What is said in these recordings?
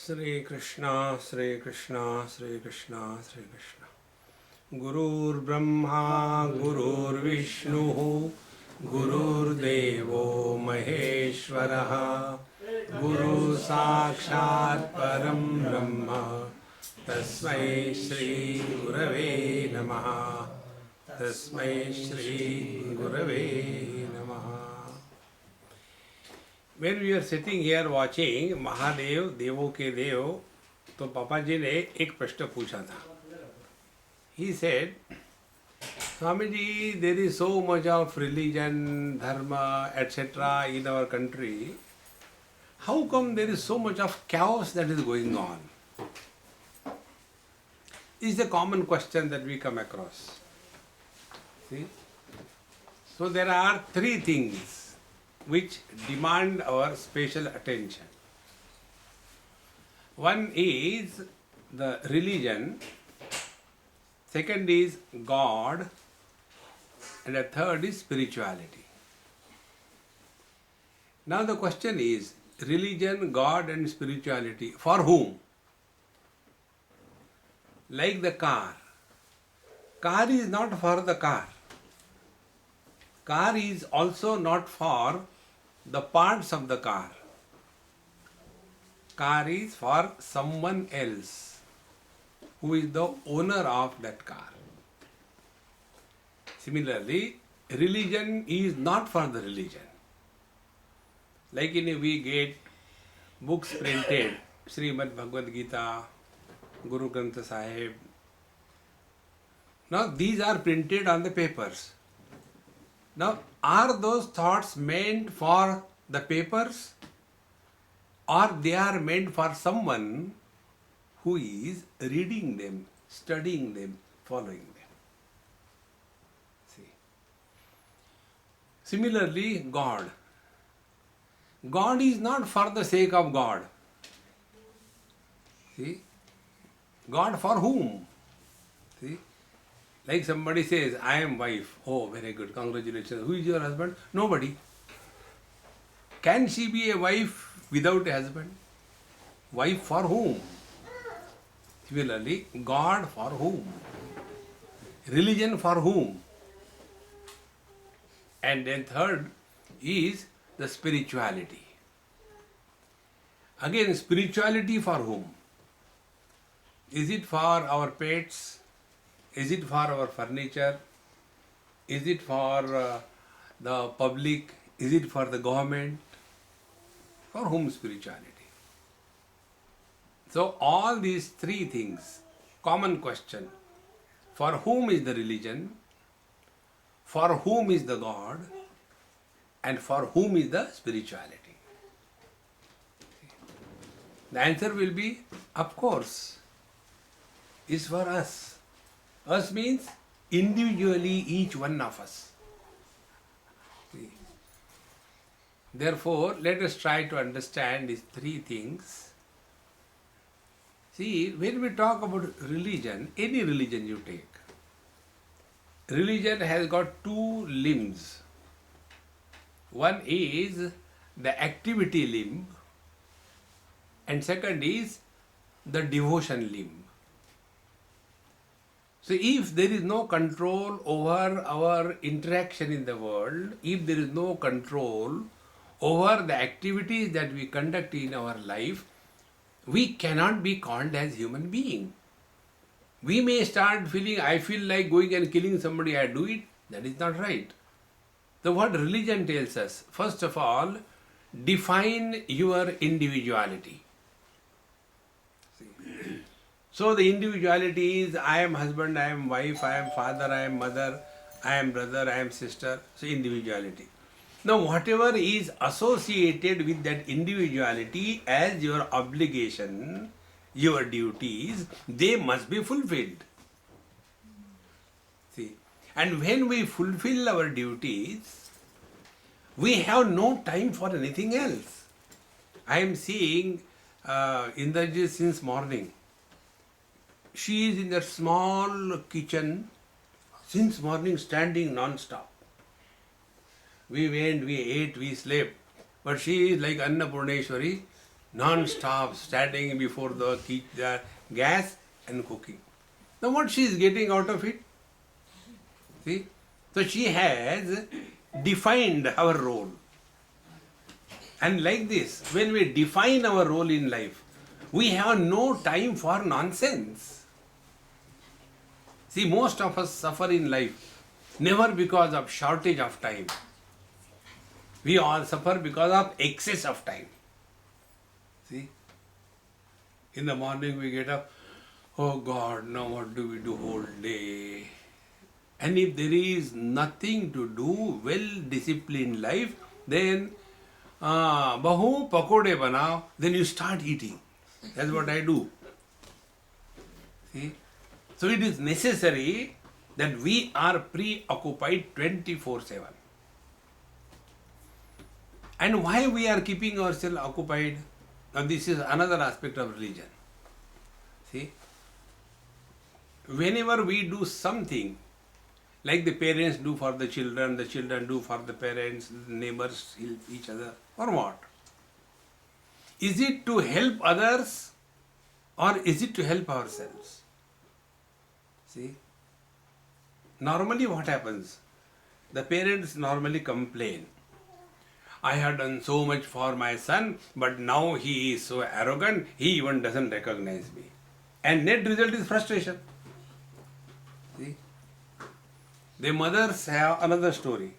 Sri Krishna, Sri Krishna, Sri Krishna, Sri Krishna. Gurur Brahma, Gurur Vishnu, Gurur Devo Maheshwaraha, Guru Sakshat Param Brahma, Tasmai Shri Gurave Namaha, Tasmai Shri Gurave Namaha. When we were sitting here watching Mahadev देवों के देव, तो पापा जी ने एक प्रश्न पूछा था. He said, Swami ji, there is so much of religion, dharma, etc. in our country. How come there is so much of chaos that is going on? Is a common question that we come across. See? So there are three things which demand our special attention. One is the religion, second is God, and the third is spirituality. Now the question is, religion, God and spirituality, for whom? Like the car. Car is not for the car. Car is also not for the parts of the car. Car is for someone else who is the owner of that car. Similarly, religion is not for the religion. Like we get books printed, Srimad Bhagavad Gita, Guru Granth Sahib. Now these are printed on the papers. Now, are those thoughts meant for the papers, or they are meant for someone who is reading them, studying them, following them? See. Similarly, God. God is not for the sake of God. See? God for whom? See? Like somebody says, I am wife. Oh, very good, congratulations. Who is your husband? Nobody. Can she be a wife without a husband? Wife for whom? Similarly, God for whom? Religion for whom? And then third is the spirituality. Again, spirituality for whom? Is it for our pets? Is it for our furniture? Is it for the public? Is it for the government? For whom spirituality? So all these three things, common question. For whom is the religion? For whom is the God? And for whom is the spirituality? The answer will be, of course, is for us. Us means individually each one of us. See. Therefore, let us try to understand these three things. See, when we talk about religion, any religion you take, religion has got two limbs. One is the activity limb, and second is the devotion limb. So if there is no control over our interaction in the world, if there is no control over the activities that we conduct in our life, we cannot be called as human being. We may start feeling, I feel like going and killing somebody, I do it. That is not right. So what religion tells us, first of all, define your individuality. So the individuality is, I am husband, I am wife, I am father, I am mother, I am brother, I am sister. So individuality. Now whatever is associated with that individuality as your obligation, your duties, they must be fulfilled. See, and when we fulfill our duties, we have no time for anything else. I am seeing Indrajit since morning. She is in that small kitchen since morning, standing non-stop. We went, we ate, we slept. But she is like Annapurneshwari, non-stop standing before the gas and cooking. Now what she is getting out of it? See? So she has defined our role. And like this, when we define our role in life, we have no time for nonsense. See, most of us suffer in life never because of shortage of time. We all suffer because of excess of time. See? In the morning we get up, oh God, now what do we do whole day? And if there is nothing to do, well-disciplined life, then bahu pakode banao, then you start eating. That's what I do. See? So it is necessary that we are preoccupied 24/7. And why we are keeping ourselves occupied? Now this is another aspect of religion. See? Whenever we do something, like the parents do for the children do for the parents, the neighbors help each other, or what? Is it to help others or is it to help ourselves? See? Normally what happens? The parents normally complain. I have done so much for my son, but now he is so arrogant, he even doesn't recognize me. And net result is frustration. See? The mothers have another story.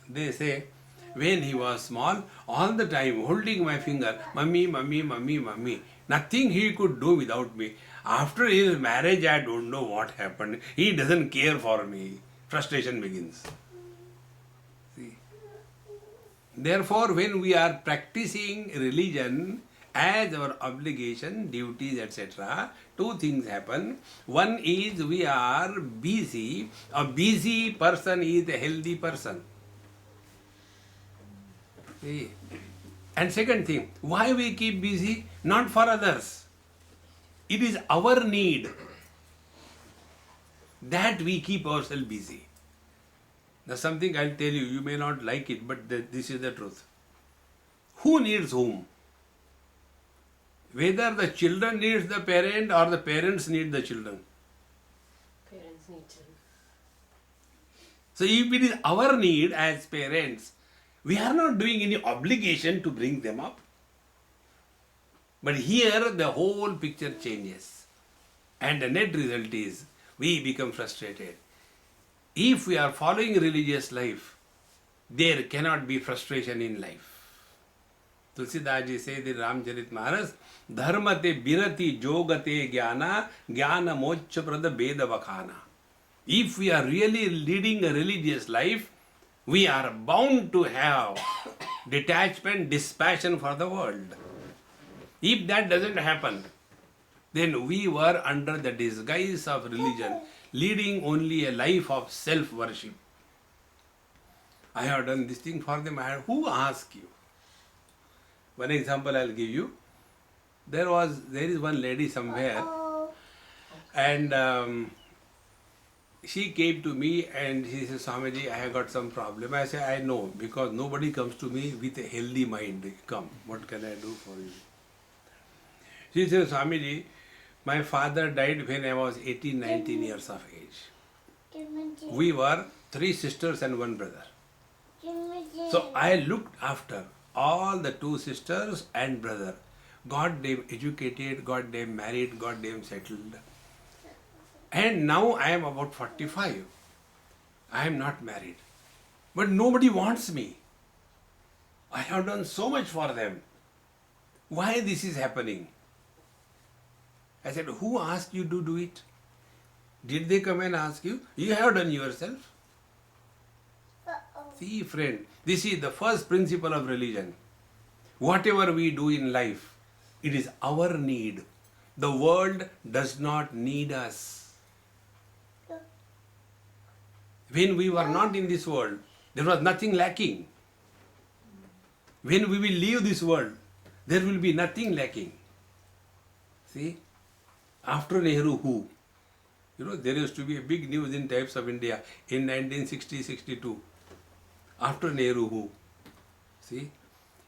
They say, when he was small, all the time holding my finger, mummy, mummy, mummy, mummy. Nothing he could do without me. After his marriage, I don't know what happened. He doesn't care for me. Frustration begins. See? Therefore, when we are practicing religion as our obligation, duties, etc., two things happen. One is we are busy. A busy person is a healthy person. See? And second thing, why we keep busy? Not for others. It is our need that we keep ourselves busy. Now something I'll tell you, you may not like it, but this is the truth. Who needs whom? Whether the children needs the parent or the parents need the children. Parents need children. So if it is our need as parents, we are not doing any obligation to bring them up. But here the whole picture changes. And the net result is we become frustrated. If we are following religious life, there cannot be frustration in life. Tulsidas ji says in Ramcharitmanas, Dharmate birati jogate jnana, jnana moksha prada veda vakhana. If we are really leading a religious life, we are bound to have detachment, dispassion for the world. If that doesn't happen, then we were under the disguise of religion, leading only a life of self-worship. I have done this thing for them. Who asked you? One example I'll give you. There is one lady somewhere, and she came to me and she said, Swamiji, I have got some problem. I said, I know, because nobody comes to me with a healthy mind. Come, what can I do for you? She said, Swamiji, my father died when I was 18, 19 years of age. We were 3 sisters and 1 brother. So I looked after all the 2 sisters and brother. Got them educated, got them married, got them settled. And now I am about 45. I am not married. But nobody wants me. I have done so much for them. Why this is happening? I said, who asked you to do it? Did they come and ask you? You have done yourself. See, friend, this is the first principle of religion. Whatever we do in life, it is our need. The world does not need us. When we were not in this world, there was nothing lacking. When we will leave this world, there will be nothing lacking. See? After Nehru, who? You know, there used to be a big news in Times of India in 1960-62. After Nehru, who? See?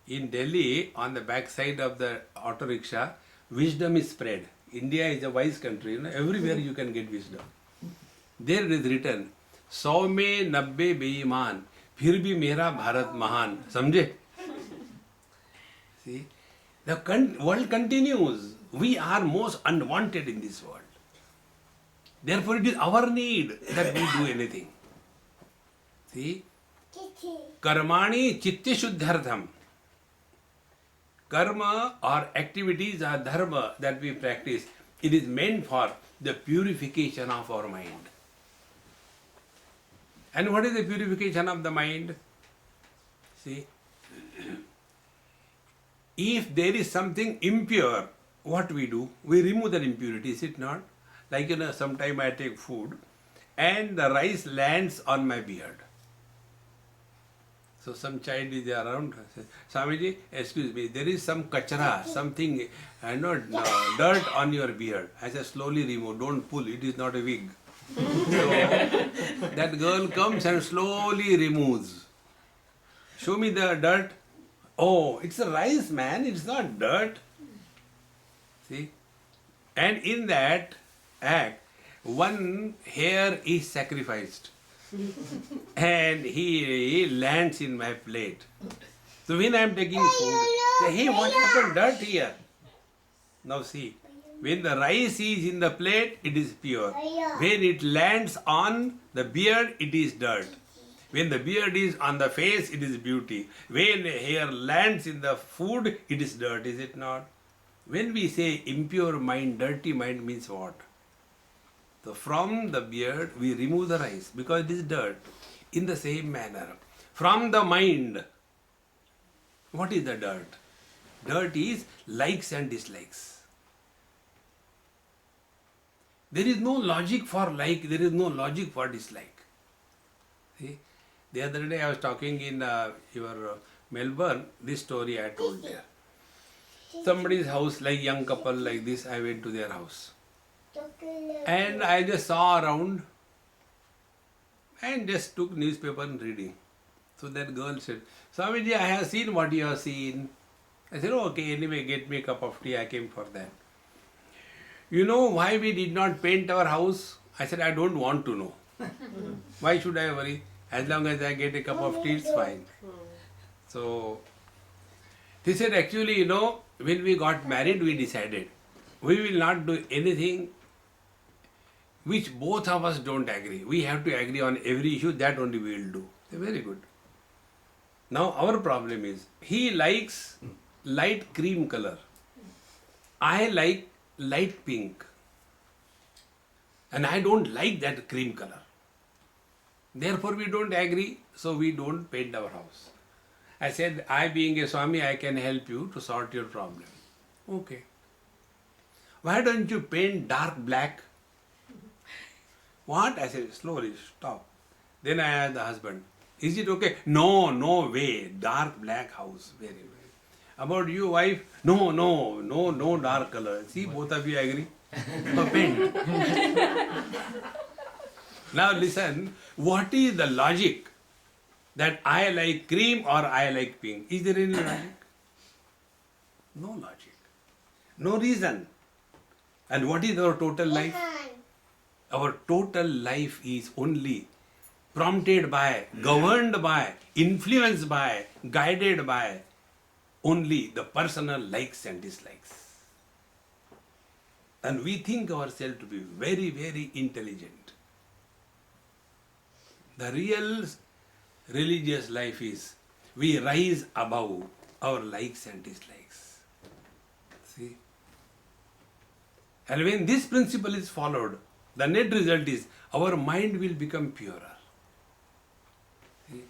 In Delhi, on the back side of the auto rickshaw, wisdom is spread. India is a wise country, you know, everywhere you can get wisdom. There it is written, 100 में 90 बेईमान फिर भी मेरा भारत महान. समझे? See, the world continues. We are most unwanted in this world. Therefore, it is our need that we do anything. See, karmani chitte shuddhartham. Karma or activities or dharma that we practice, it is meant for the purification of our mind. And what is the purification of the mind? See, if there is something impure, what we do? We remove that impurity, is it not? Like, you know, sometime I take food and the rice lands on my beard. So some child is around, says, Swamiji, excuse me, there is some kachara, something, dirt on your beard. I said, slowly remove, don't pull, it is not a wig. So that girl comes and slowly removes. Show me the dirt. Oh, it's a rice, man, it's not dirt. See? And in that act, one hair is sacrificed. And he lands in my plate. So when I am taking food, say, hey, what happened? Dirt here. Now see, when the rice is in the plate, it is pure. When it lands on the beard, it is dirt. When the beard is on the face, it is beauty. When hair lands in the food, it is dirt, is it not? When we say impure mind, dirty mind means what? So from the beard, we remove the rice because it is dirt. In the same manner, from the mind, what is the dirt? Dirt is likes and dislikes. There is no logic for like, there is no logic for dislike. See? The other day I was talking in your Melbourne, this story I told there. Somebody's house, like young couple like this, I went to their house. And I just saw around and just took newspaper and reading. So that girl said, Swamiji, I have seen what you have seen. I said, oh, okay, anyway, get me a cup of tea, I came for that. You know why we did not paint our house? I said, I don't want to know. Why should I worry? As long as I get a cup of tea, it's fine. So, they said, actually, you know, when we got married, we decided we will not do anything which both of us don't agree. We have to agree on every issue, that only we will do. Very good. Now, our problem is, he likes light cream color. I like light pink. And I don't like that cream color. Therefore, we don't agree, so we don't paint our house. I said, I being a Swami, I can help you to sort your problem. Okay. Why don't you paint dark black? What? I said, slowly, stop. Then I asked the husband, is it okay? No, no way. Dark black house. Very well. About you, wife? No dark color. See, both of you agree? So paint. Now listen, what is the logic that I like cream or I like pink? Is there any logic? No logic. No reason. And what is our total life? Our total life is only prompted by, governed by, influenced by, guided by only the personal likes and dislikes. And we think ourselves to be very, very intelligent. The real religious life is we rise above our likes and dislikes. See? And when this principle is followed, the net result is our mind will become purer. See?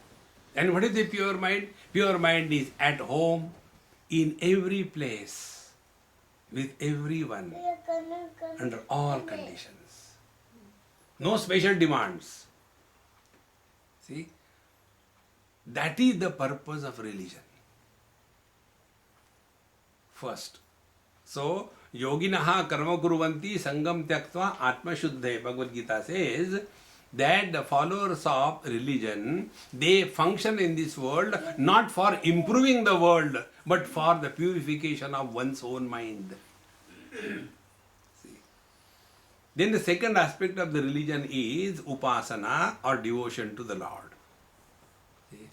And what is the pure mind? Pure mind is at home, in every place, with everyone, under all conditions. No special demands. See? That is the purpose of religion. First. So, yoginaha karma kuruvanti sangam tyaktva atma shuddhe. Bhagavad Gita says that the followers of religion, they function in this world not for improving the world, but for the purification of one's own mind. See. Then the second aspect of the religion is upasana or devotion to the Lord. See.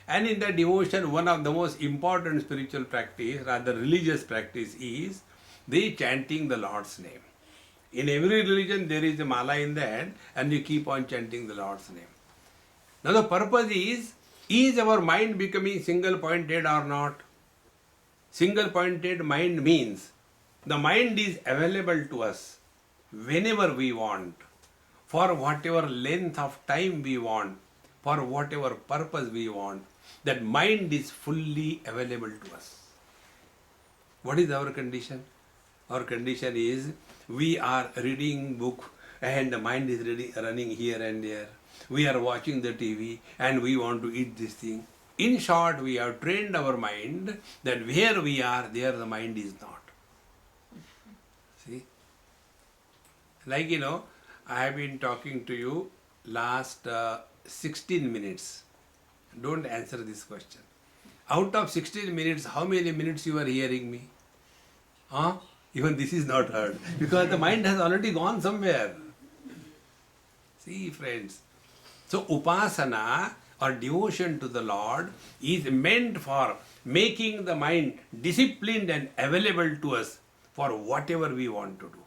And in the devotion, one of the most important spiritual practice, rather religious practice, is the chanting the Lord's name. In every religion, there is a mala in the hand, and you keep on chanting the Lord's name. Now, the purpose is our mind becoming single pointed or not? Single pointed mind means the mind is available to us whenever we want, for whatever length of time we want, for whatever purpose we want. That mind is fully available to us. What is our condition? Our condition is we are reading book and the mind is running here and there. We are watching the TV and we want to eat this thing. In short, we have trained our mind that where we are, there the mind is not. See? Like, I have been talking to you last 16 minutes. Don't answer this question. Out of 16 minutes, how many minutes you are hearing me? Huh? Even this is not heard. Because the mind has already gone somewhere. See, friends. So, upasana or devotion to the Lord is meant for making the mind disciplined and available to us for whatever we want to do.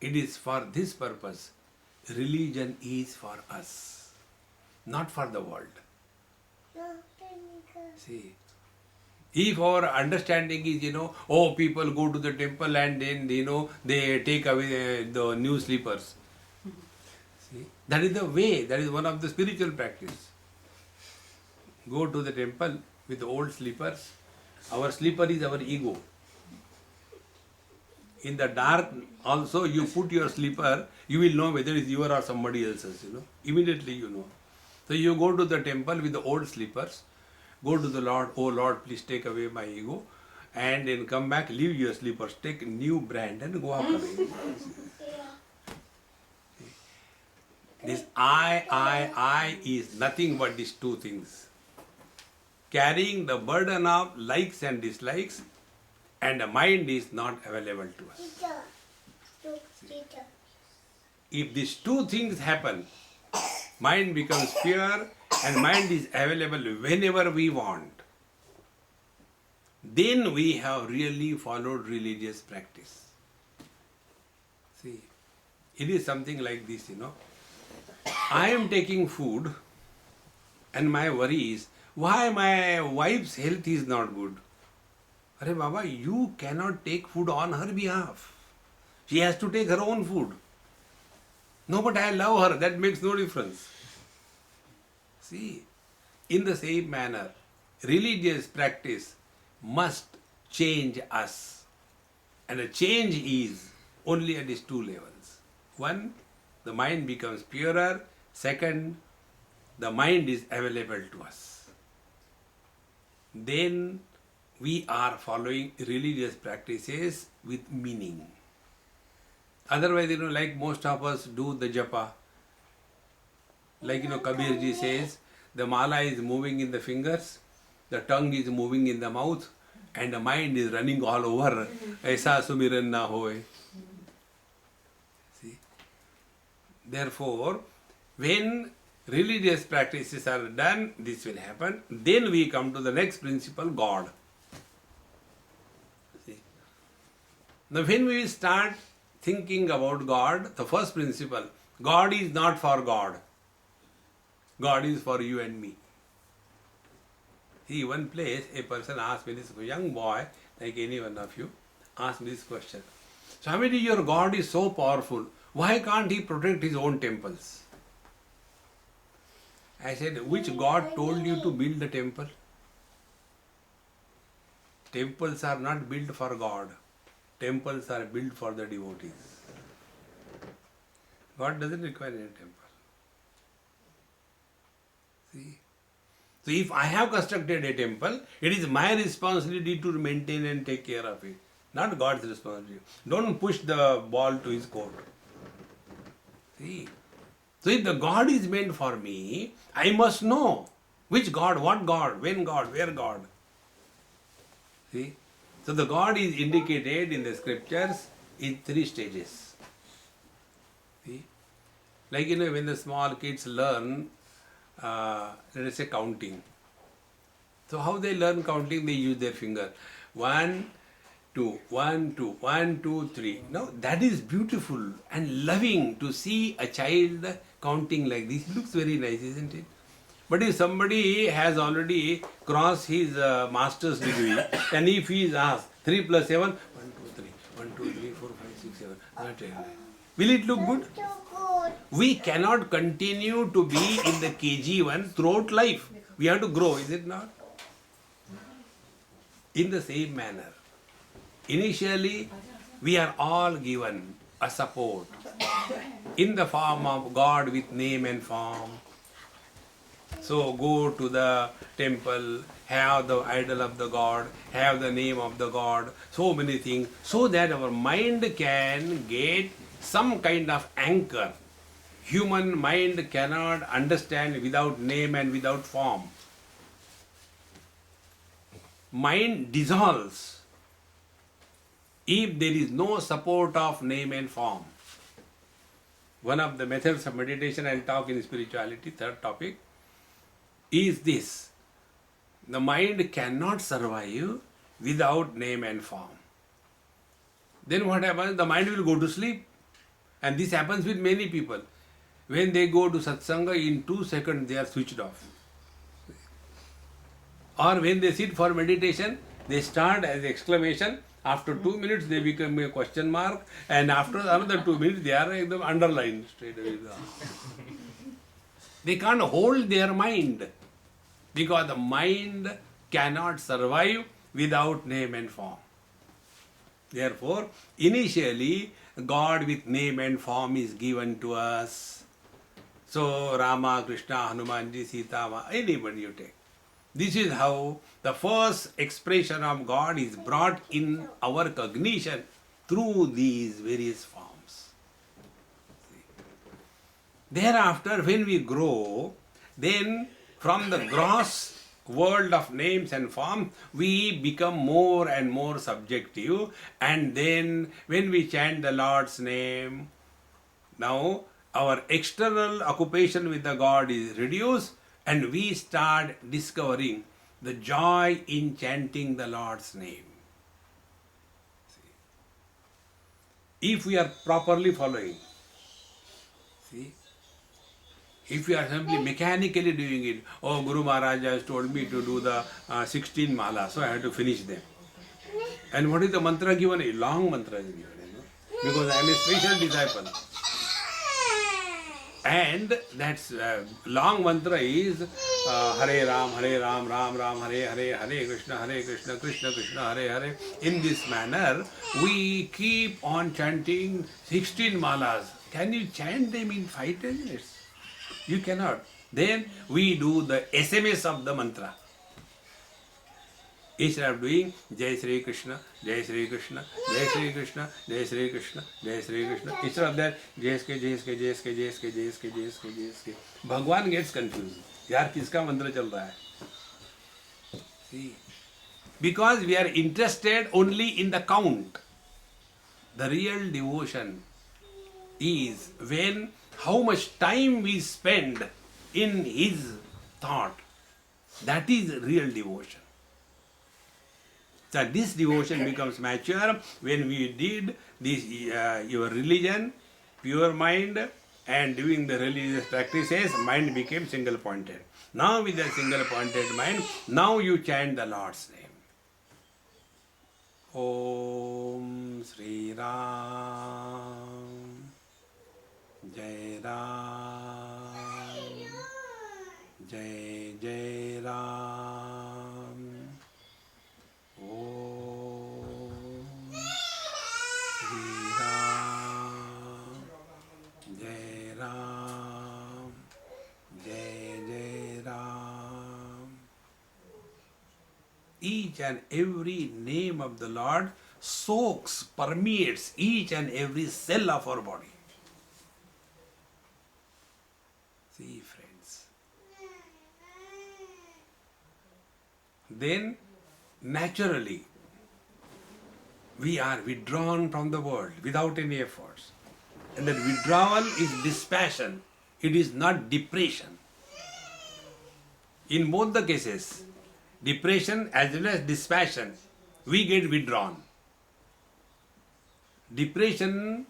It is for this purpose. Religion is for us, not for the world. See, if our understanding is, people go to the temple and then, they take away the new slippers. See, that is the way, that is one of the spiritual practice. Go to the temple with the old slippers. Our slipper is our ego. In the dark also you put your slipper, you will know whether it's yours or somebody else's, Immediately you know. So you go to the temple with the old slippers, go to the Lord, oh Lord, please take away my ego, and then come back, leave your slippers, take a new brand and walk away. This I is nothing but these two things. Carrying the burden of likes and dislikes, and the mind is not available to us. If these two things happen, mind becomes pure and mind is available whenever we want, then we have really followed religious practice. See, it is something like this, I am taking food and my worry is, why my wife's health is not good? Arey Baba, you cannot take food on her behalf. She has to take her own food. No, but I love her. That makes no difference. See, in the same manner, religious practice must change us. And a change is only at these two levels. One, the mind becomes purer. Second, the mind is available to us. Then we are following religious practices with meaning. Otherwise, like most of us do the japa. Like, Kabirji says, the mala is moving in the fingers, the tongue is moving in the mouth, and the mind is running all over. Aisa sumiran na hoy. See? Therefore, when religious practices are done, this will happen. Then we come to the next principle, God. See? Now, when we start thinking about God, the first principle, God is not for God. God is for you and me. See, one place, a person asked me this, a young boy, like any one of you, asked me this question. Swami, your God is so powerful. Why can't he protect his own temples? I said, which God told you to build the temple? Temples are not built for God. Temples are built for the devotees. God doesn't require any temple. See? So if I have constructed a temple, it is my responsibility to maintain and take care of it, not God's responsibility. Don't push the ball to his court. See? So if the God is meant for me, I must know which God, what God, when God, where God. See? So the God is indicated in the scriptures in 3 stages. See? Like when the small kids learn, let us say counting. So how they learn counting? They use their finger. 1, 2, 1, 2, 1, 2, 3. Now that is beautiful and loving to see a child counting like this. It looks very nice, isn't it? But if somebody has already crossed his master's degree, and if he is asked 3 plus 7, 1, 2, 3, 1, 2, 3, 4, 5, 6, 7, will it look good? We cannot continue to be in the KG1 throughout life. We have to grow, is it not? In the same manner, initially we are all given a support in the form of God with name and form. So go to the temple, have the idol of the God, have the name of the God, so many things, so that our mind can get some kind of anchor. Human mind cannot understand without name and without form. Mind dissolves if there is no support of name and form. One of the methods of meditation I'll talk in spirituality, third topic, is this. The mind cannot survive without name and form. Then what happens? The mind will go to sleep. And this happens with many people. When they go to satsanga, in 2 seconds they are switched off. Or when they sit for meditation, they start as exclamation. After 2 minutes, they become a question mark. And after another 2 minutes, they are underlined straight away. They can't hold their mind. Because the mind cannot survive without name and form. Therefore, initially, God with name and form is given to us. So, Rama, Krishna, Hanumanji, Sita, anybody you take. This is how the first expression of God is brought in our cognition through these various forms. Thereafter, when we grow, then from the gross world of names and forms, we become more and more subjective. And then when we chant the Lord's name, now our external occupation with the God is reduced, and we start discovering the joy in chanting the Lord's name. See? If we are properly following, see, if we are simply mechanically doing it, oh, Guru Maharaj has told me to do the 16 mala, so I have to finish them. And what is the mantra given? A long mantra is given, because I am a special disciple. And that's long mantra is Hare Ram, Ram Ram, Hare Hare, Hare Krishna, Krishna Krishna, Hare Hare. In this manner, we keep on chanting 16 malas. Can you chant them in 5-10 minutes? You cannot. Then we do the SMS of the mantra. Instead of doing Jai Sri Krishna, Jai Sri Krishna, Jai Sri Krishna, Jai Sri Krishna, Jai Sri Krishna. Instead of that, Jai Ske, Jai Ske, Jai Ske, Jai Ske, Jai Ske, Jai Ske, Jai Ske. Bhagwan gets confused. यार किसका मंत्र चल रहा है? See, because we are interested only in the count. The real devotion is when how much time we spend in his thought. That is real devotion. So this devotion becomes mature when we did this your religion, pure mind, and doing the religious practices, mind became single pointed. Now with the single pointed mind, now you chant the Lord's name. Om Sri Ram Jai Ram Jai Jai Ram Om Sri Ram Jai Ram Jai Jai Ram. Each and every name of the Lord soaks, permeates each and every cell of our body. See, friends. Then, naturally, we are withdrawn from the world without any efforts. And that withdrawal is dispassion. It is not depression. In both the cases, depression as well as dispassion, we get withdrawn. Depression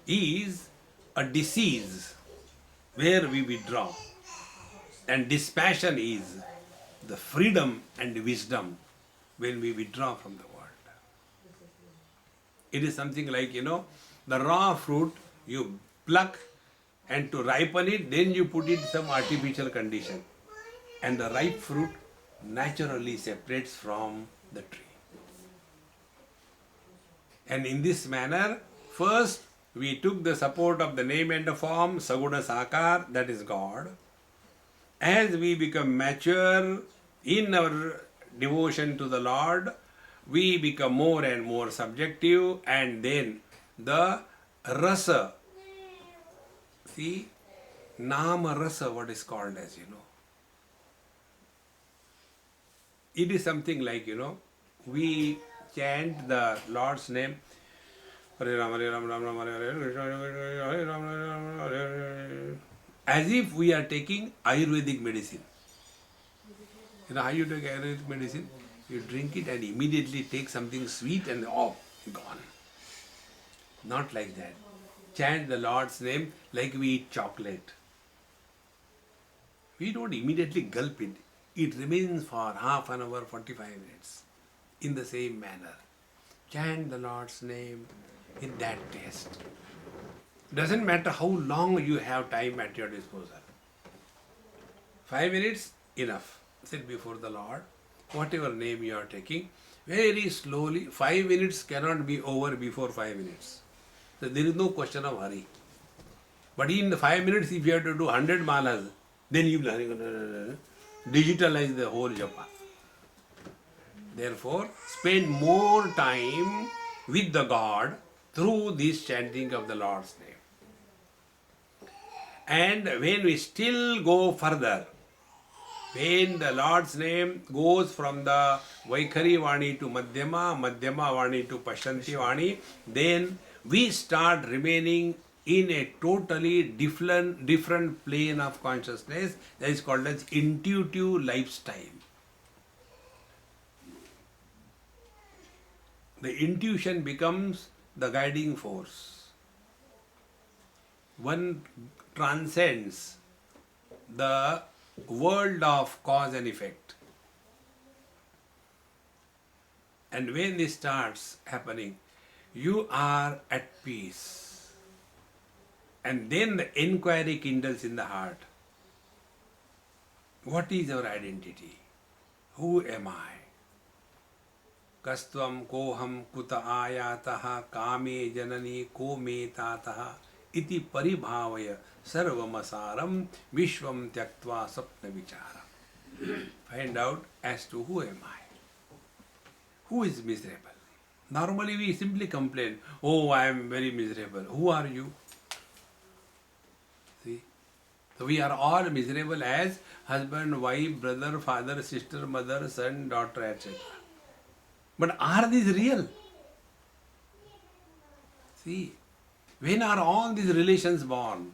is a disease where we withdraw. And dispassion is the freedom and wisdom when we withdraw from the world. It is something like, the raw fruit you pluck, and to ripen it, then you put it some artificial condition. And the ripe fruit naturally separates from the tree. And in this manner, first we took the support of the name and the form, Saguna Sakar, that is God. As we become mature in our devotion to the Lord, we become more and more subjective, and then the rasa, see, nama rasa, what is called as, it is something like, we chant the Lord's name, Hare Rama, Hare Rama, Rama Rama, Hare Hare, Hare Rama, Hare Rama, Hare Hare, as if we are taking Ayurvedic medicine. You know how you take Ayurvedic medicine? You drink it and immediately take something sweet and gone. Not like that. Chant the Lord's name like we eat chocolate. We don't immediately gulp it. It remains for half an hour, 45 minutes. In the same manner. Chant the Lord's name in that taste. Doesn't matter how long you have time at your disposal. 5 minutes, enough. Sit before the Lord. Whatever name you are taking, very slowly. 5 minutes cannot be over before 5 minutes. So there is no question of hurry. But in the 5 minutes, if you have to do 100 malas, then you will digitalize the whole japa. Therefore, spend more time with the God through this chanting of the Lord's name. And when we still go further, when the Lord's name goes from the Vaikhari Vani to Madhyama, Madhyama Vani to Pashanti Vani, then we start remaining in a totally different plane of consciousness that is called as intuitive lifestyle. The intuition becomes the guiding force. One transcends the world of cause and effect. And when this starts happening, you are at peace. And then the inquiry kindles in the heart. What is our identity? Who am I? Kastvam koham kuta ayataha kame janani ko me tataha iti paribhavaya sarvamasaram vishvam tyaktva sapna vichara. Find out as to who am I. Who is miserable? Normally we simply complain, oh, I am very miserable. Who are you? See? So we are all miserable as husband, wife, brother, father, sister, mother, son, daughter, etc. But are these real? See, when are all these relations born?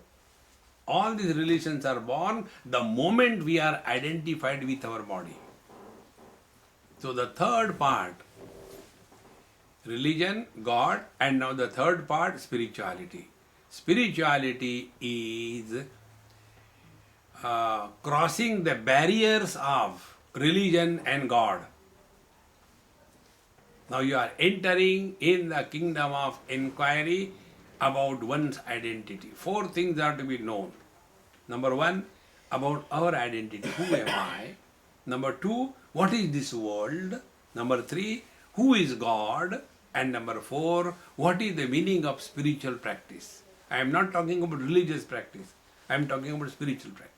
All these relations are born the moment we are identified with our body. So the third part, religion, God, and now the third part, spirituality. Spirituality is crossing the barriers of religion and God. Now you are entering in the kingdom of inquiry about one's identity. 4 things are to be known. Number 1, about our identity. Who am I? Number 2, what is this world? Number 3, who is God? And number 4, what is the meaning of spiritual practice? I am not talking about religious practice. I am talking about spiritual practice.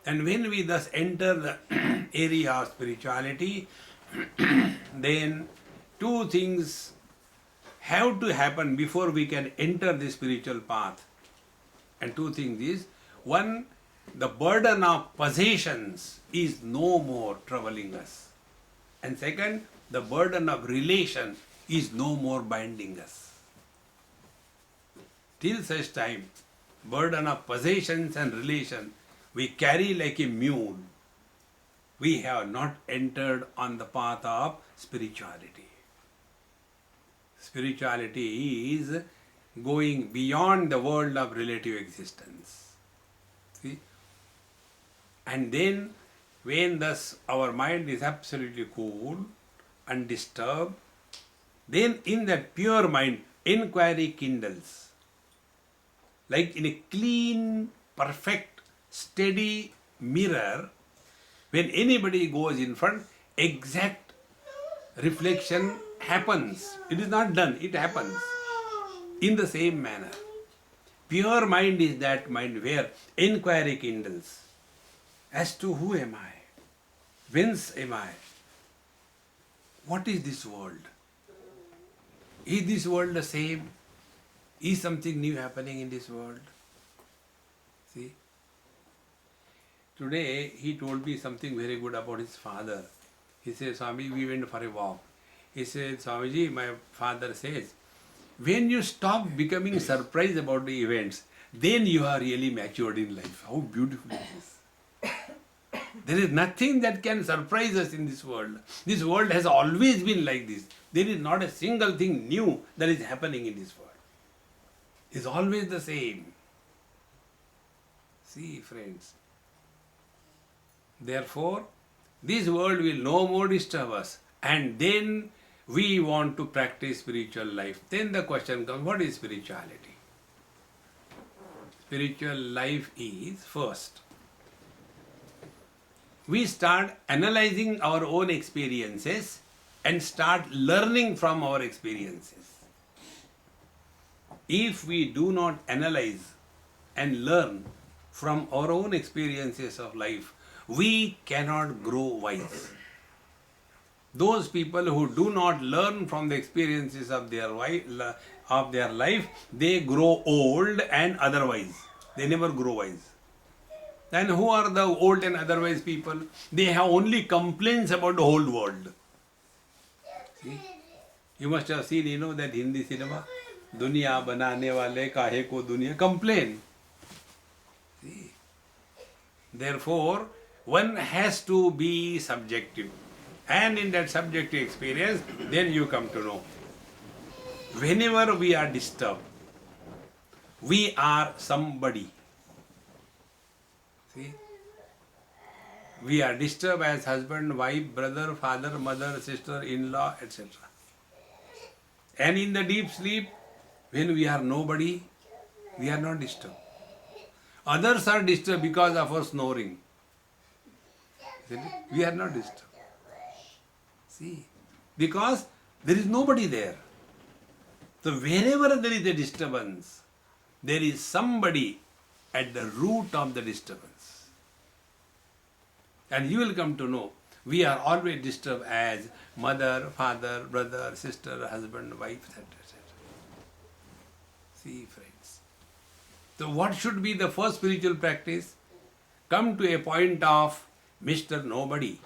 And when we thus enter the area of spirituality, then 2 things have to happen before we can enter the spiritual path. And two things is, one, the burden of possessions is no more troubling us. And second, the burden of relation is no more binding us. Till such time, burden of possessions and relation we carry like a mule, we have not entered on the path of spirituality. Spirituality is going beyond the world of relative existence. See? And then, when thus our mind is absolutely cool, undisturbed, then in that pure mind, inquiry kindles. Like in a clean, perfect, steady mirror, when anybody goes in front, exact reflection happens. It is not done, it happens in the same manner. Pure mind is that mind where inquiry kindles. As to who am I? Whence am I? What is this world? Is this world the same? Is something new happening in this world? See? Today he told me something very good about his father. He said, Swami, we went for a walk. He said, Swamiji, my father says, when you stop becoming surprised about the events, then you are really matured in life. How beautiful it is. There is nothing that can surprise us in this world. This world has always been like this. There is not a single thing new that is happening in this world. It's always the same. See, friends. Therefore, this world will no more disturb us. And then we want to practice spiritual life. Then the question comes, what is spirituality? Spiritual life is, first, we start analyzing our own experiences and start learning from our experiences. If we do not analyze and learn from our own experiences of life, we cannot grow wise. Those people who do not learn from the experiences of their life, they grow old and otherwise. They never grow wise. And who are the old and otherwise people? They have only complaints about the whole world. See? You must have seen, that Hindi cinema, Duniya banane wale kahe ko duniya, complain. See? Therefore, one has to be subjective. And in that subjective experience, then you come to know. Whenever we are disturbed, we are somebody. See? We are disturbed as husband, wife, brother, father, mother, sister, in-law, etc. And in the deep sleep, when we are nobody, we are not disturbed. Others are disturbed because of our snoring. We are not disturbed. See? Because there is nobody there. So wherever there is a disturbance, there is somebody at the root of the disturbance. And you will come to know, we are always disturbed as mother, father, brother, sister, husband, wife, etc. See, friends. So what should be the first spiritual practice? Come to a point of Mr. Nobody.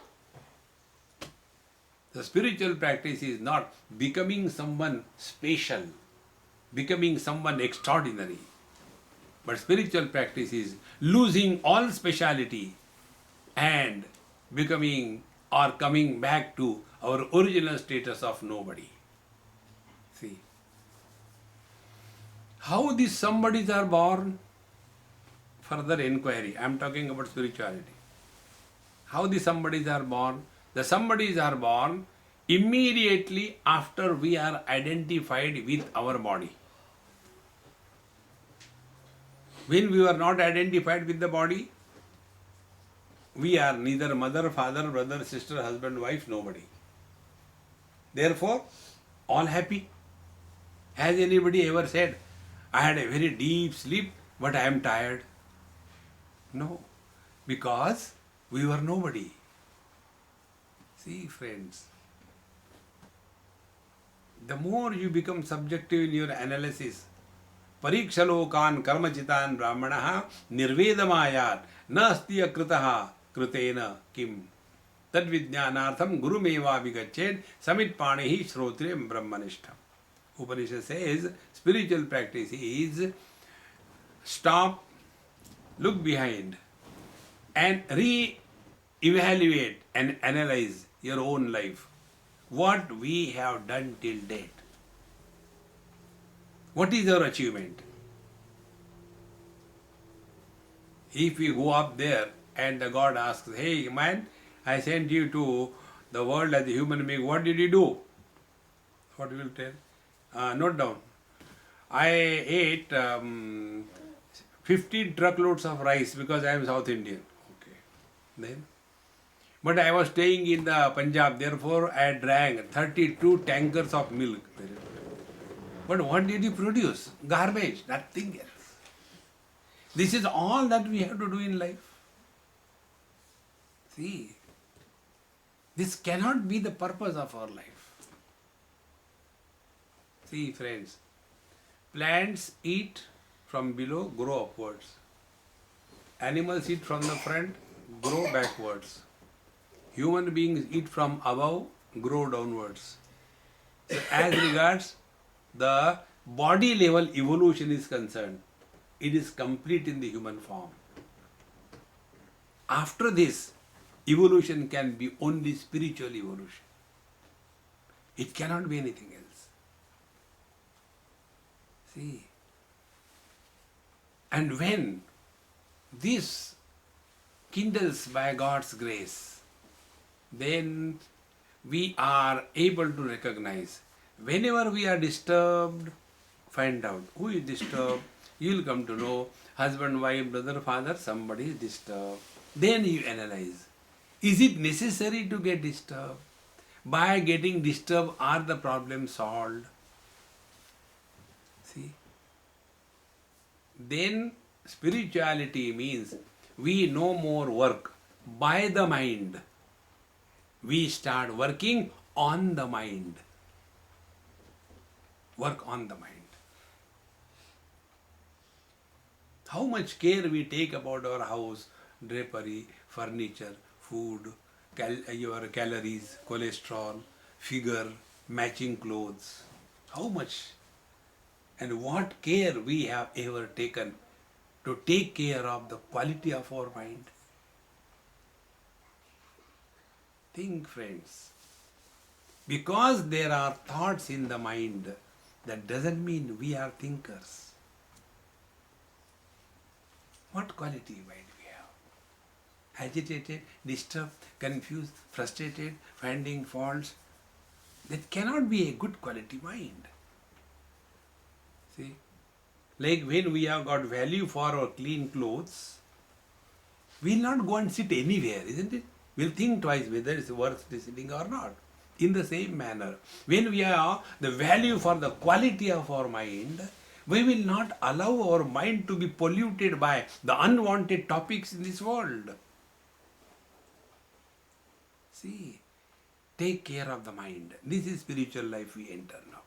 The spiritual practice is not becoming someone special, becoming someone extraordinary. But spiritual practice is losing all speciality and becoming or coming back to our original status of nobody. See. How these somebodies are born? Further inquiry. I am talking about spirituality. How the somebodies are born? The somebodies are born immediately after we are identified with our body. When we are not identified with the body, we are neither mother, father, brother, sister, husband, wife, nobody. Therefore, all happy. Has anybody ever said, I had a very deep sleep, but I am tired? No, because we were nobody. See, friends, the more you become subjective in your analysis, Parikshalokan karmachitan brahmanaha nirvedamayat na asti akritaha krutena kim. Tad vijnanartham gurumeva vigached samit panehi shrotre brahmanishtam. Upanishad says spiritual practice is stop, look behind, and re-evaluate and analyze your own life. What we have done till date. What is our achievement? If we go up there and the God asks, hey man, I sent you to the world as a human being, what did you do? What will tell? Note down. I ate 15 truckloads of rice because I am South Indian. Okay. Then, but I was staying in the Punjab, therefore I drank 32 tankers of milk. But what did you produce? Garbage, nothing else. This is all that we have to do in life. See, this cannot be the purpose of our life. See, friends, plants eat from below, grow upwards. Animals eat from the front, grow backwards. Human beings eat from above, grow downwards. So as regards the body level evolution is concerned, it is complete in the human form. After this, evolution can be only spiritual evolution. It cannot be anything else. See, and when this kindles by God's grace, then we are able to recognize. Whenever we are disturbed, find out who is disturbed. You will come to know husband, wife, brother, father, somebody is disturbed. Then you analyze. Is it necessary to get disturbed? By getting disturbed, are the problems solved? See? Then spirituality means we no more work by the mind. We start working on the mind. Work on the mind. How much care we take about our house, drapery, furniture, food, your calories, cholesterol, figure, matching clothes. How much and what care we have ever taken to take care of the quality of our mind. Think, friends. Because there are thoughts in the mind, that doesn't mean we are thinkers. What quality mind we have? Agitated, disturbed, confused, frustrated, finding faults. That cannot be a good quality mind. See? Like when we have got value for our clean clothes, we'll not go and sit anywhere, isn't it? We'll think twice whether it's worth sitting or not. In the same manner, when we have the value for the quality of our mind, we will not allow our mind to be polluted by the unwanted topics in this world. See, take care of the mind. This is spiritual life we enter now.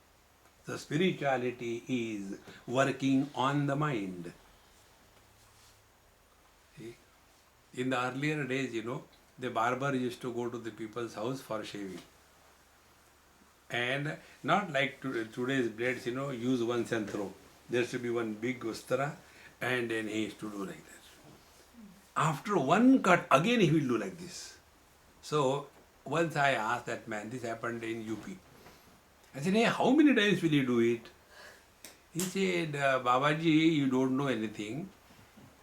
So spirituality is working on the mind. See? In the earlier days, the barber used to go to the people's house for shaving. And not like today's blades, use once and throw. There should be one big ustra and then he used to do like that. After one cut, again he will do like this. So once I asked that man, this happened in UP. I said, hey, how many times will you do it? He said, Babaji, you don't know anything.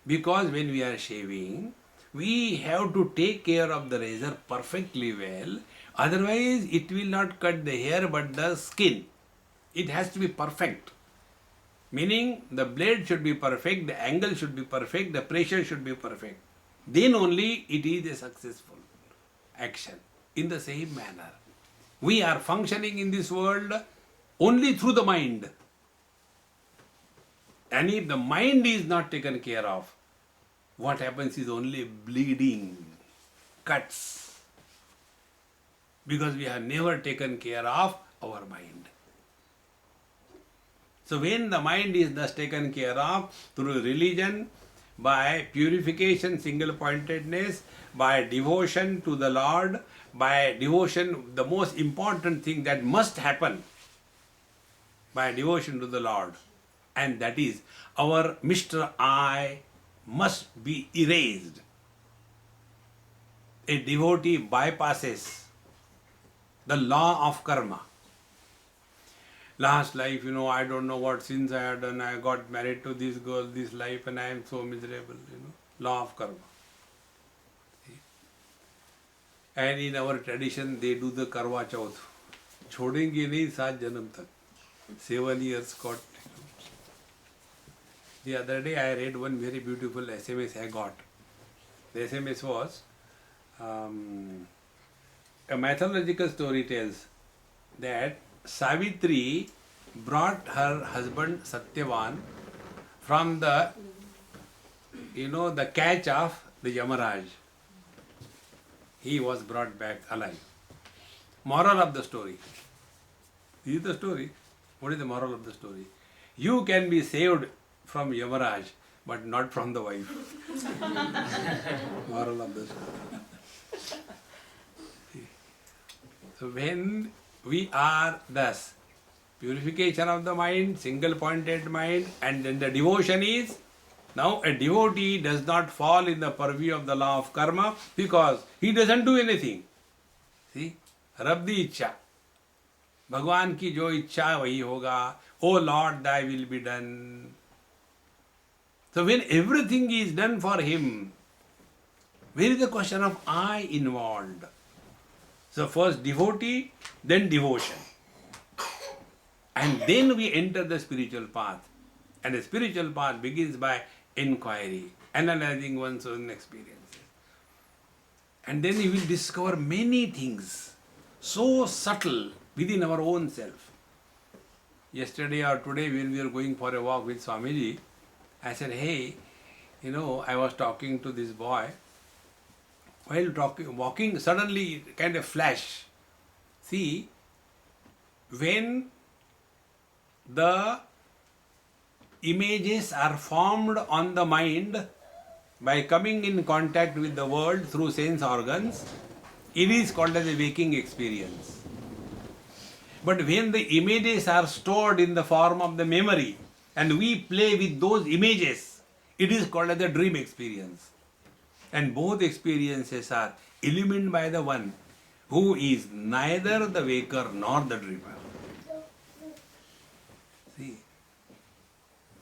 Because when we are shaving, we have to take care of the razor perfectly well. Otherwise, it will not cut the hair but the skin. It has to be perfect. Meaning, the blade should be perfect, the angle should be perfect, the pressure should be perfect. Then only it is a successful action. In the same manner, we are functioning in this world only through the mind. And if the mind is not taken care of, what happens is only bleeding, cuts. Because we have never taken care of our mind. So when the mind is thus taken care of through religion, by purification, single pointedness, by devotion to the Lord, by devotion, the most important thing that must happen, by devotion to the Lord, and that is our Mr. I must be erased. A devotee bypasses the law of karma. Last life, I don't know what sins I had done. I got married to this girl this life and I am so miserable, Law of karma. And in our tradition, they do the Karwa Chauth. छोड़ेंगे नहीं 7 जन्म तक. 7 years got. The other day I read one very beautiful SMS I got. The SMS was, a mythological story tells that Savitri brought her husband Satyavan from the, the catch of the Yamaraj. He was brought back alive. Moral of the story. This is the story. What is the moral of the story? You can be saved from Yamaraj, but not from the wife. Moral of the story. So when we are thus purification of the mind, single pointed mind, and then the devotion is, now a devotee does not fall in the purview of the law of karma because he doesn't do anything. See, Rabdi Ichha. Bhagwan ki jo ichha wahi hoga. Oh Lord, thy will be done. So when everything is done for him, where is the question of I involved? So first devotee, then devotion. And then we enter the spiritual path. And the spiritual path begins by inquiry, analyzing one's own experiences. And then you will discover many things so subtle within our own self. Yesterday or today when we were going for a walk with Swamiji, I said, hey, I was talking to this boy. While walking, suddenly kind of flash. See, when the images are formed on the mind by coming in contact with the world through sense organs, it is called as a waking experience. But when the images are stored in the form of the memory and we play with those images, it is called as a dream experience. And both experiences are illumined by the one who is neither the waker nor the dreamer. See,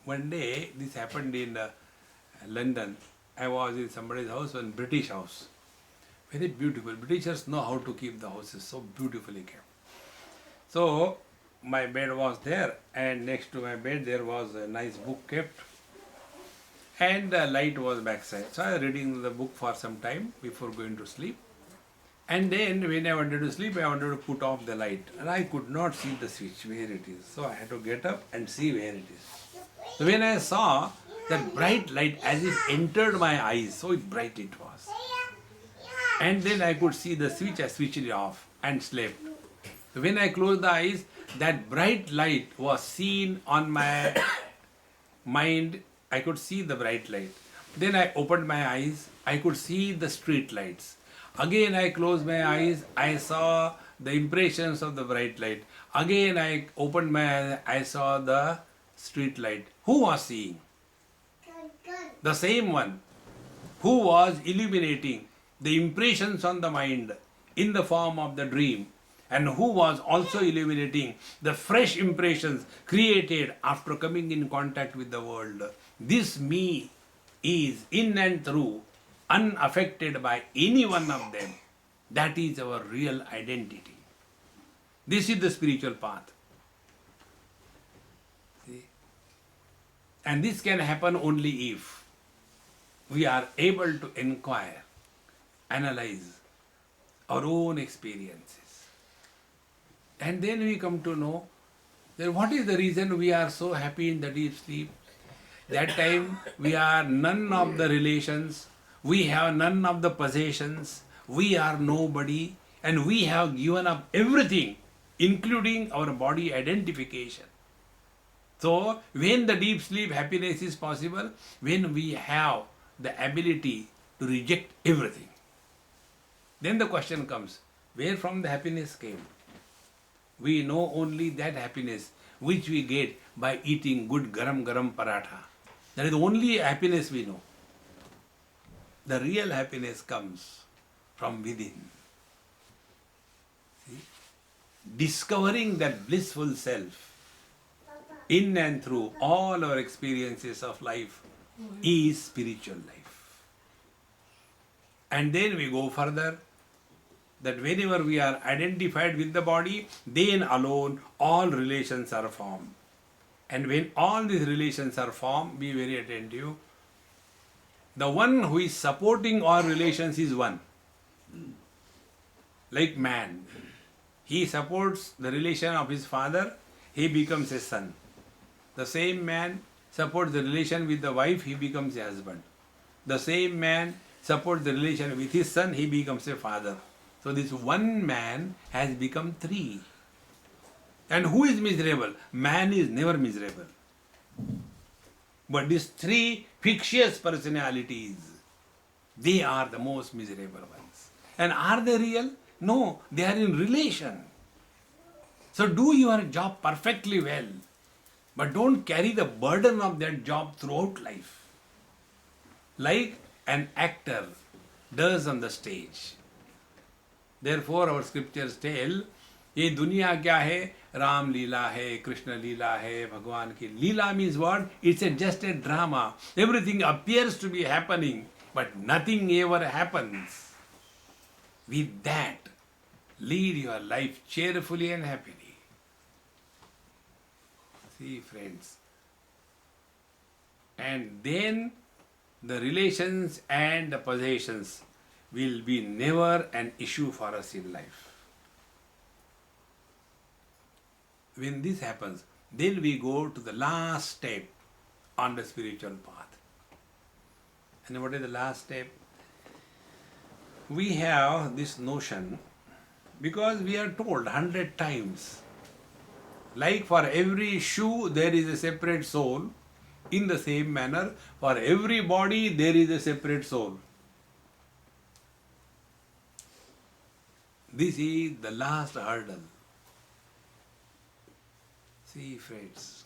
one day this happened in London. I was in somebody's house, one British house. Very beautiful. Britishers know how to keep the houses so beautifully kept. So my bed was there, and next to my bed there was a nice book kept, and the light was backside. So I was reading the book for some time before going to sleep. And then when I wanted to sleep, I wanted to put off the light, and I could not see the switch where it is. So I had to get up and see where it is. So when I saw that bright light as it entered my eyes, so bright it was. And then I could see the switch, I switched it off and slept. So when I closed the eyes, that bright light was seen on my mind. I could see the bright light. Then I opened my eyes, I could see the street lights. Again I closed my eyes, I saw the impressions of the bright light. Again I opened my eyes, I saw the street light. Who was seeing? The same one who was illuminating the impressions on the mind in the form of the dream, and who was also illuminating the fresh impressions created after coming in contact with the world. This me is in and through unaffected by any one of them. That is our real identity. This is the spiritual path. See? And this can happen only if we are able to inquire, analyze our own experiences. And then we come to know that what is the reason we are so happy in the deep sleep. That time we are none of the relations, we have none of the possessions, we are nobody, and we have given up everything, including our body identification. So, when the deep sleep happiness is possible, when we have the ability to reject everything. Then the question comes, where from the happiness came? We know only that happiness which we get by eating good garam garam paratha. That is the only happiness we know. The real happiness comes from within. See? Discovering that blissful self in and through all our experiences of life is spiritual life. And then we go further, that whenever we are identified with the body, then alone all relations are formed. And when all these relations are formed, be very attentive, the one who is supporting all relations is one. Like man, he supports the relation of his father, he becomes a son. The same man supports the relation with the wife, he becomes a husband. The same man supports the relation with his son, he becomes a father. So this one man has become three. And who is miserable? Man is never miserable. But these three fictitious personalities, they are the most miserable ones. And are they real? No, they are in relation. So do your job perfectly well, but don't carry the burden of that job throughout life. Like an actor does on the stage. Therefore our scriptures tell, ये दुनिया क्या है? राम लीला है, कृष्ण लीला है, भगवान की लीला means what? It's just a drama. Everything appears to be happening, but nothing ever happens. With that, lead your life cheerfully and happily. See, friends. And then the relations and the possessions will be never an issue for us in life. When this happens, then we go to the last step on the spiritual path. And what is the last step? We have this notion because we are told 100 times, like for every shoe there is a separate soul, in the same manner for every body there is a separate soul. This is the last hurdle. See, friends,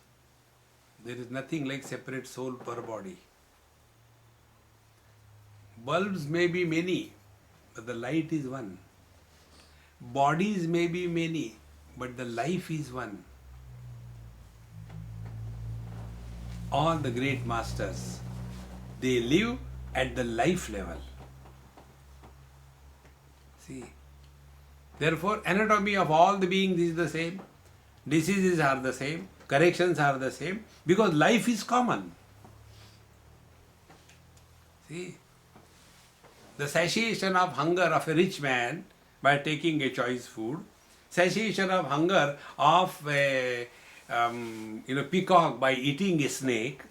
there is nothing like separate soul per body. Bulbs may be many, but the light is one. Bodies may be many, but the life is one. All the great masters, they live at the life level. See, therefore, anatomy of all the beings is the same. Diseases are the same, corrections are the same, because life is common. See, the satiation of hunger of a rich man by taking a choice food, satiation of hunger of a peacock by eating a snake,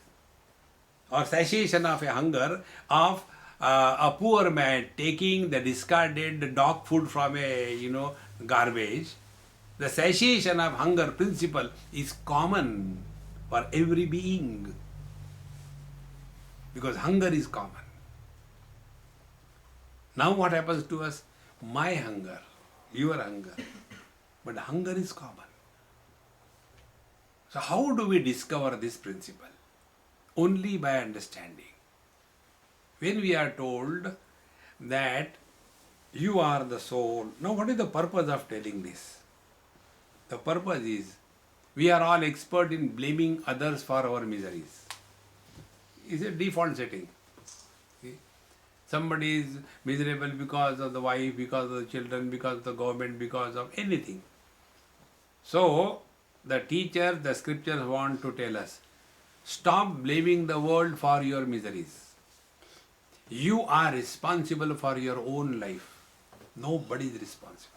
or satiation of a hunger of a poor man taking the discarded dog food from a garbage. The satiation of hunger principle is common for every being, because hunger is common. Now what happens to us? My hunger, your hunger, but hunger is common. So how do we discover this principle? Only by understanding. When we are told that you are the soul, now what is the purpose of telling this? The purpose is, we are all expert in blaming others for our miseries. It's a default setting. See? Somebody is miserable because of the wife, because of the children, because of the government, because of anything. So, the teacher, the scriptures want to tell us, stop blaming the world for your miseries. You are responsible for your own life. Nobody is responsible.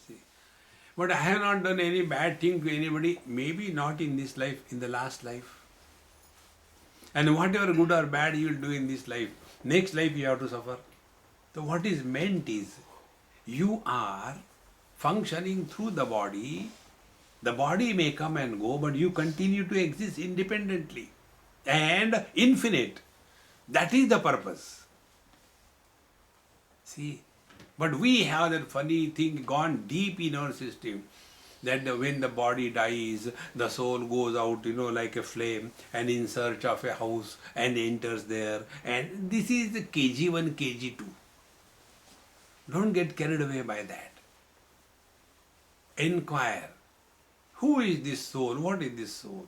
See, but I have not done any bad thing to anybody, maybe not in this life, in the last life. And whatever good or bad you will do in this life, next life you have to suffer. So what is meant is, you are functioning through the body The body may come and go, but you continue to exist independently and infinite. That is the purpose. See, but we have that funny thing gone deep in our system that when the body dies, the soul goes out, like a flame and in search of a house and enters there. And this is the KG1, KG2. Don't get carried away by that. Inquire. Who is this soul? What is this soul?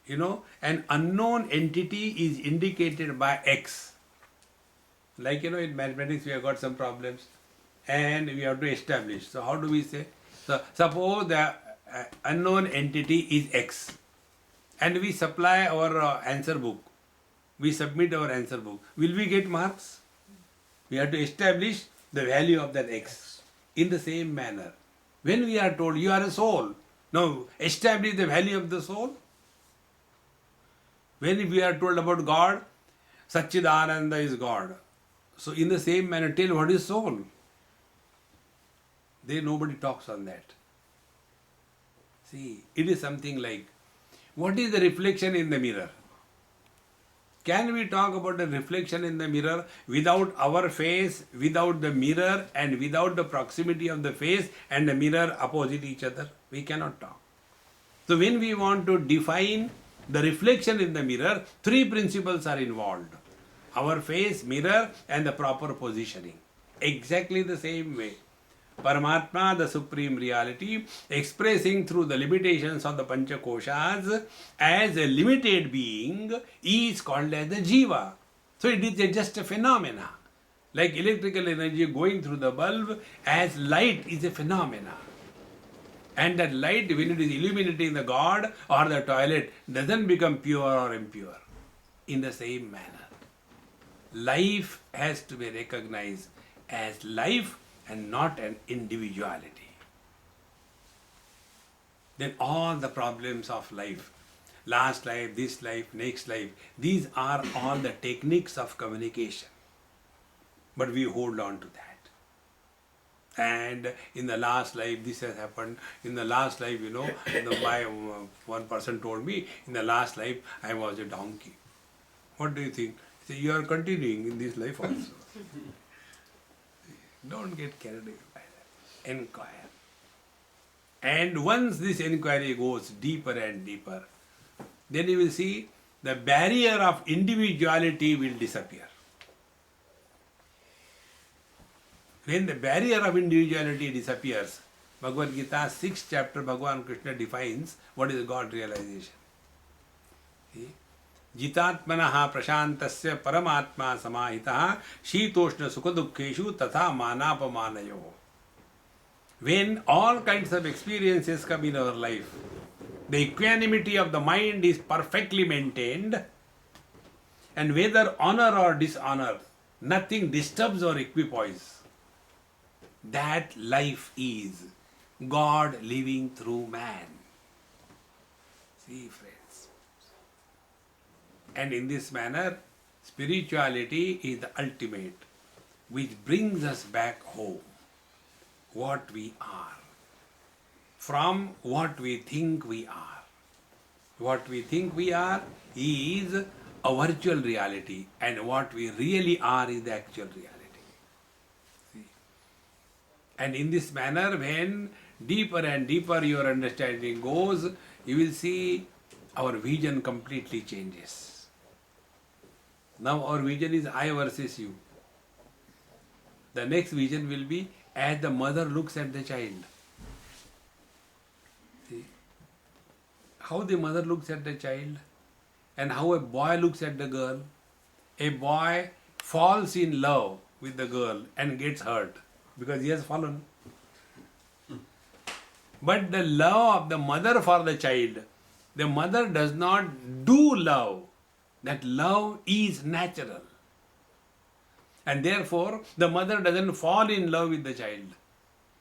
An unknown entity is indicated by X. Like, in mathematics we have got some problems and we have to establish. So how do we say? So suppose the unknown entity is X and we supply our answer book. We submit our answer book. Will we get marks? We have to establish the value of that X. In the same manner, when we are told you are a soul, now establish the value of the soul. When we are told about God, Satchidananda is God. So in the same manner, tell what is soul. There nobody talks on that. See, it is something like, what is the reflection in the mirror? Can we talk about the reflection in the mirror without our face, without the mirror, and without the proximity of the face and the mirror opposite each other? We cannot talk. So when we want to define the reflection in the mirror, three principles are involved. Our face, mirror, and the proper positioning. Exactly the same way. Paramatma, the supreme reality, expressing through the limitations of the Panchakoshas as a limited being, is called as the Jiva. So it is just a phenomena. Like electrical energy going through the bulb, as light is a phenomena. And that light, when it is illuminating the God or the toilet, doesn't become pure or impure. In the same manner, life has to be recognized as life and not an individuality. Then all the problems of life, last life, this life, next life, these are all the techniques of communication. But we hold on to that. And in the last life, this has happened. In the last life, one person told me, in the last life, I was a donkey. What do you think? He said, you are continuing in this life also. Don't get carried away by that. Inquire. And once this inquiry goes deeper and deeper, then you will see the barrier of individuality will disappear. When the barrier of individuality disappears, Bhagavad Gita 6th chapter, Bhagavan Krishna defines what is God realization. See? Jitatmanaha prashantasya paramatma samahitaha shitoshna sukhadukkeshu tatha manapamanayo. When all kinds of experiences come in our life, the equanimity of the mind is perfectly maintained, and whether honor or dishonor, nothing disturbs our equipoise. That life is God living through man. See, friends. And in this manner, spirituality is the ultimate, which brings us back home, what we are, from what we think we are. What we think we are is a virtual reality, and what we really are is the actual reality. And in this manner, when deeper and deeper your understanding goes, you will see our vision completely changes. Now our vision is I versus you. The next vision will be as the mother looks at the child. See how the mother looks at the child and how a boy looks at the girl. A boy falls in love with the girl and gets hurt because he has fallen. But the love of the mother for the child, the mother does not do love. That love is natural. And therefore, the mother doesn't fall in love with the child.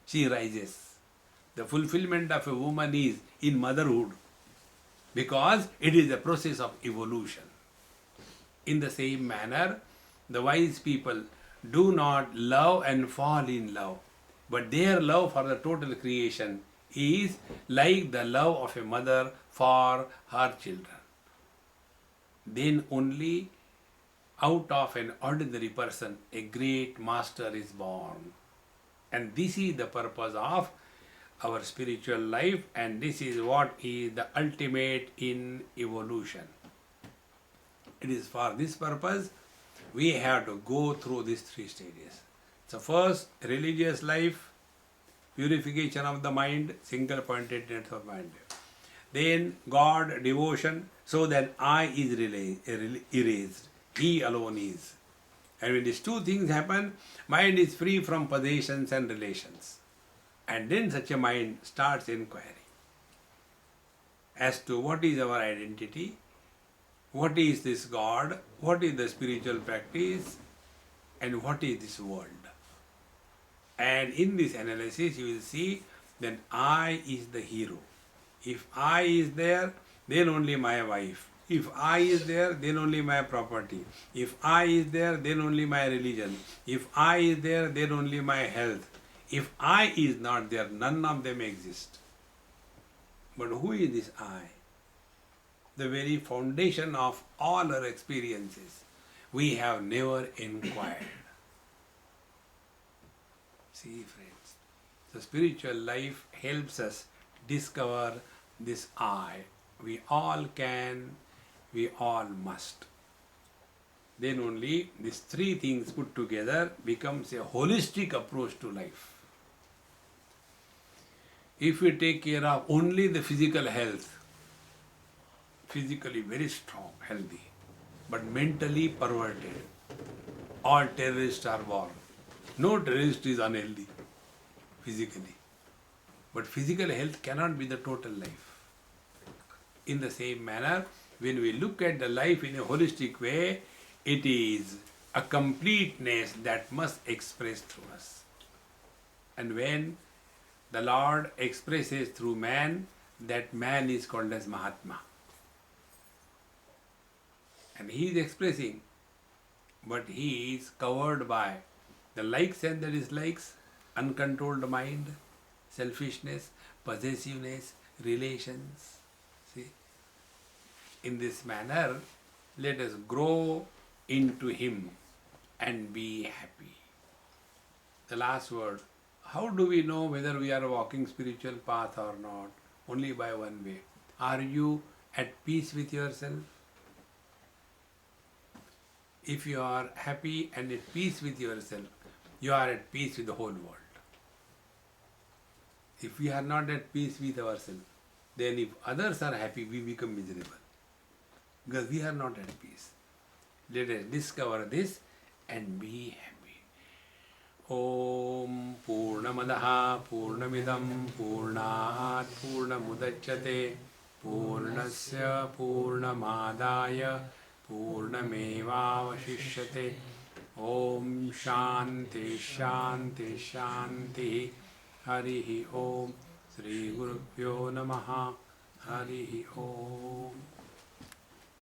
She rises. The fulfillment of a woman is in motherhood, because it is a process of evolution. In the same manner, the wise people do not love and fall in love, but their love for the total creation is like the love of a mother for her children. Then only out of an ordinary person a great master is born. And this is the purpose of our spiritual life, and this is what is the ultimate in evolution. It is for this purpose we have to go through these three stages. So first, religious life, purification of the mind, single pointedness of mind. Then God, devotion, so that I is erased. He alone is. And when these two things happen, mind is free from possessions and relations. And then such a mind starts inquiry as to what is our identity, what is this God, what is the spiritual practice, and what is this world. And in this analysis, you will see that I is the hero. If I is there, then only my wife. If I is there, then only my property. If I is there, then only my religion. If I is there, then only my health. If I is not there, none of them exist. But who is this I? The very foundation of all our experiences. We have never inquired. See, friends, the spiritual life helps us discover this I. We all can, we all must. Then only these three things put together becomes a holistic approach to life. If we take care of only the physical health, physically very strong, healthy, but mentally perverted, all terrorists are born. No terrorist is unhealthy physically. But physical health cannot be the total life. In the same manner, when we look at the life in a holistic way, it is a completeness that must express through us. And when the Lord expresses through man, that man is called as Mahatma. And he is expressing, but he is covered by the likes and the dislikes, uncontrolled mind, selfishness, possessiveness, relations. See, in this manner, let us grow into him and be happy. The last word, how do we know whether we are walking spiritual path or not? Only by one way. Are you at peace with yourself? If you are happy and at peace with yourself, you are at peace with the whole world. If we are not at peace with ourselves, then if others are happy, we become miserable. Because we are not at peace. Let us discover this and be happy. Om Purnamadaha Purnamidam Purnat Purnamudachyate Purnasya Purnamadaya Purnamevavashishyate. Om Shanti Shanti Shanti. Harihi Om. Sri Gurubhyo Namaha. Harihi Om.